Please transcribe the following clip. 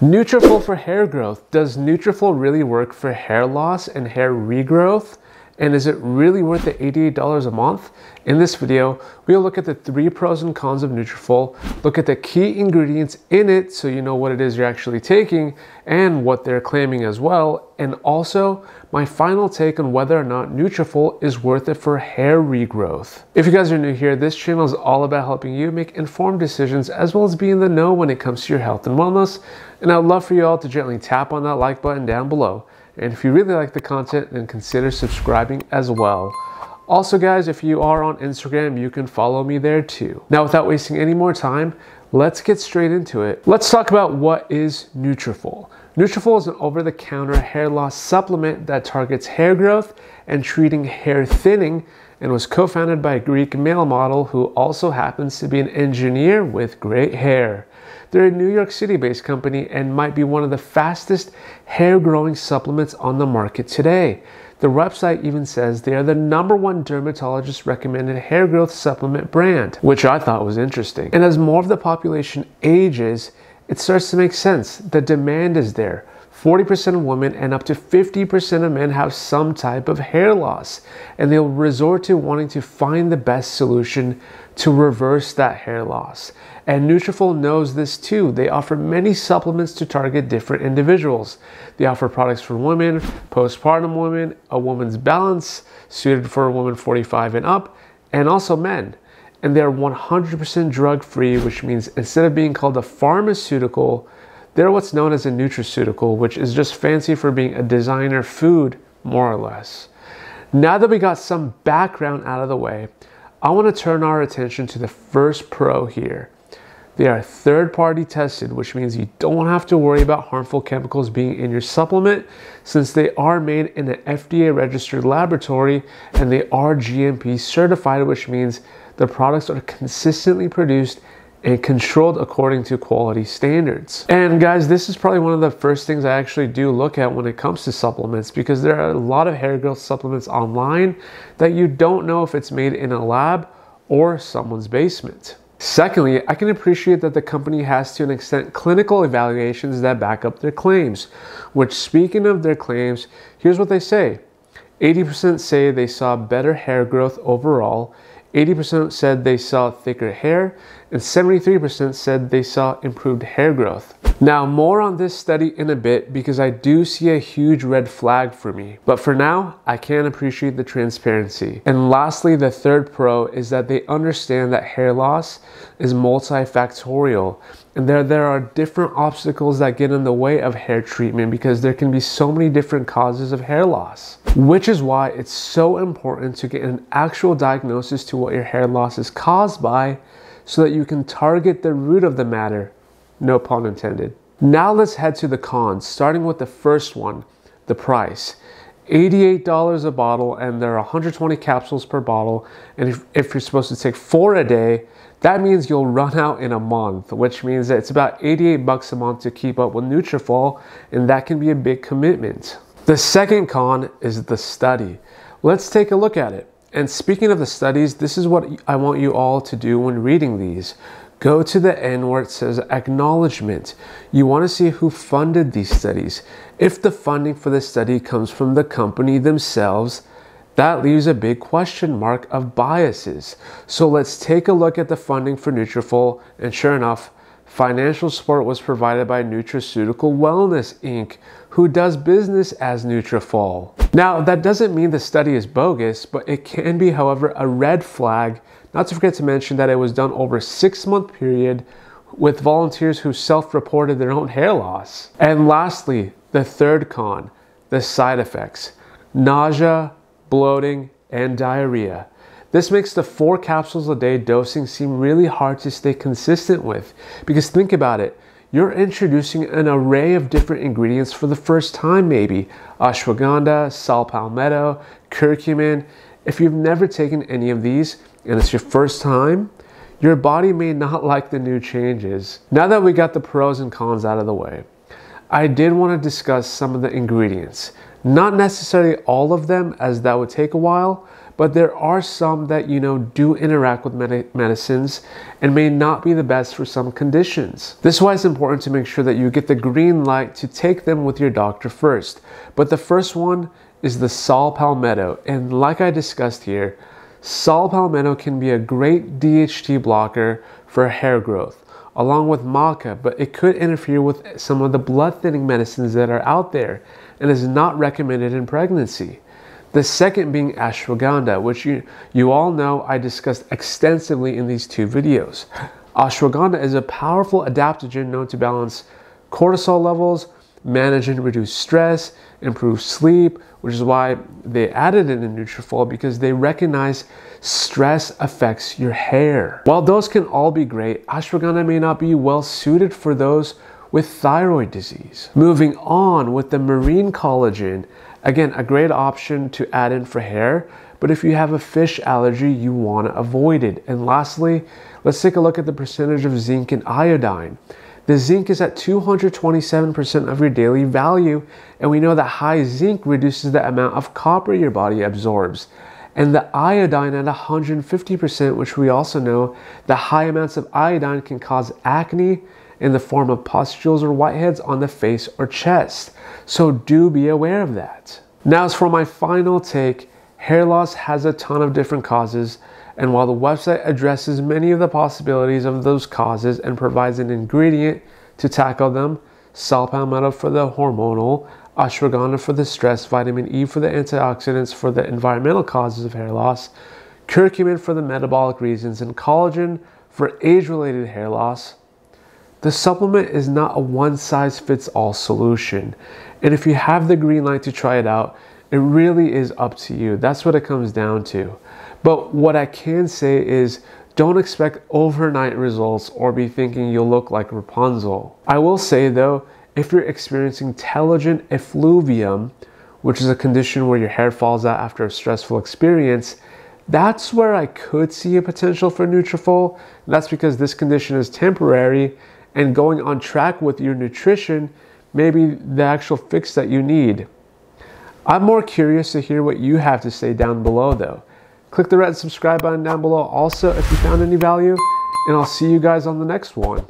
Nutrafol for hair growth. Does Nutrafol really work for hair loss and hair regrowth? And is it really worth the $88 a month? In this video, we'll look at the 3 pros and cons of Nutrafol, look at the key ingredients in it so you know what it is you're actually taking and what they're claiming as well, and also my final take on whether or not Nutrafol is worth it for hair regrowth. If you guys are new here, this channel is all about helping you make informed decisions as well as be in the know when it comes to your health and wellness, and I'd love for you all to gently tap on that like button down below. And if you really like the content, then consider subscribing as well. Also guys, if you are on Instagram, you can follow me there too. Now without wasting any more time, let's get straight into it. Let's talk about what is Nutrafol. Nutrafol is an over-the-counter hair loss supplement that targets hair growth and treating hair thinning, and was co-founded by a Greek male model who also happens to be an engineer with great hair. They're a New York City-based company and might be one of the fastest hair-growing supplements on the market today. The website even says they are the #1 dermatologist-recommended hair growth supplement brand, which I thought was interesting. And as more of the population ages, it starts to make sense. The demand is there. 40% of women and up to 50% of men have some type of hair loss, and they'll resort to wanting to find the best solution to reverse that hair loss. And Nutrafol knows this too. They offer many supplements to target different individuals. They offer products for women, postpartum women, a woman's balance, suited for a woman 45 and up, and also men. And they're 100% drug-free, which means instead of being called a pharmaceutical, they're what's known as a nutraceutical, which is just fancy for being a designer food, more or less. Now that we got some background out of the way, I want to turn our attention to the first pro here. They are third-party tested, which means you don't have to worry about harmful chemicals being in your supplement since they are made in an FDA-registered laboratory and they are GMP certified, which means the products are consistently produced and controlled according to quality standards. And guys, this is probably one of the first things I actually do look at when it comes to supplements, because there are a lot of hair growth supplements online that you don't know if it's made in a lab or someone's basement. Secondly, I can appreciate that the company has to an extent clinical evaluations that back up their claims, which, speaking of their claims, here's what they say. 80% say they saw better hair growth overall, 80% said they saw thicker hair, and 73% said they saw improved hair growth. Now, more on this study in a bit because I do see a huge red flag for me. But for now, I can appreciate the transparency. And lastly, the third pro is that they understand that hair loss is multifactorial. And there are different obstacles that get in the way of hair treatment because there can be so many different causes of hair loss. Which is why it's so important to get an actual diagnosis to what your hair loss is caused by so that you can target the root of the matter. No pun intended. Now let's head to the cons, starting with the first one, the price. $88 a bottle, and there are 120 capsules per bottle, and if you're supposed to take 4 a day, that means you'll run out in a month, which means that it's about $88 a month to keep up with Nutrafol, and that can be a big commitment. The second con is the study. Let's take a look at it. And speaking of the studies, this is what I want you all to do when reading these. Go to the end where it says acknowledgement. You want to see who funded these studies. If the funding for the study comes from the company themselves, that leaves a big question mark of biases. So let's take a look at the funding for Nutrafol, and sure enough, financial support was provided by Nutraceutical Wellness Inc., who does business as Nutrafol. Now, that doesn't mean the study is bogus, but it can be, however, a red flag, not to forget to mention that it was done over a 6-month period with volunteers who self-reported their own hair loss. And lastly, the third con, the side effects: nausea, bloating, and diarrhea. This makes the 4 capsules a day dosing seem really hard to stay consistent with, because think about it, you're introducing an array of different ingredients for the first time maybe. Ashwagandha, saw palmetto, curcumin. If you've never taken any of these and it's your first time, your body may not like the new changes. Now that we got the pros and cons out of the way, I did want to discuss some of the ingredients. Not necessarily all of them, as that would take a while, but there are some that, do interact with medicines and may not be the best for some conditions. This is why it's important to make sure that you get the green light to take them with your doctor first. But the first one is the saw palmetto. And like I discussed here, saw palmetto can be a great DHT blocker for hair growth, along with maca, but it could interfere with some of the blood thinning medicines that are out there and is not recommended in pregnancy. The second being ashwagandha, which you all know I discussed extensively in these two videos. Ashwagandha is a powerful adaptogen known to balance cortisol levels, manage and reduce stress, improve sleep, which is why they added it in Nutrafol, because they recognize stress affects your hair. While those can all be great, ashwagandha may not be well suited for those with thyroid disease. Moving on with the marine collagen, again, a great option to add in for hair, but if you have a fish allergy, you want to avoid it. And lastly, let's take a look at the percentage of zinc and iodine. The zinc is at 227% of your daily value, and we know that high zinc reduces the amount of copper your body absorbs. And the iodine at 150%, which we also know that high amounts of iodine can cause acne in the form of pustules or whiteheads on the face or chest. So do be aware of that. Now, as for my final take, hair loss has a ton of different causes, and while the website addresses many of the possibilities of those causes and provides an ingredient to tackle them, saw palmetto for the hormonal, ashwagandha for the stress, vitamin E for the antioxidants for the environmental causes of hair loss, curcumin for the metabolic reasons, and collagen for age-related hair loss, the supplement is not a one-size-fits-all solution. And if you have the green light to try it out, it really is up to you. That's what it comes down to. But what I can say is, don't expect overnight results or be thinking you'll look like Rapunzel. I will say though, if you're experiencing telogen effluvium, which is a condition where your hair falls out after a stressful experience, that's where I could see a potential for Nutrafol. That's because this condition is temporary, and going on track with your nutrition may be the actual fix that you need. I'm more curious to hear what you have to say down below though. Click the red subscribe button down below also if you found any value, and I'll see you guys on the next one.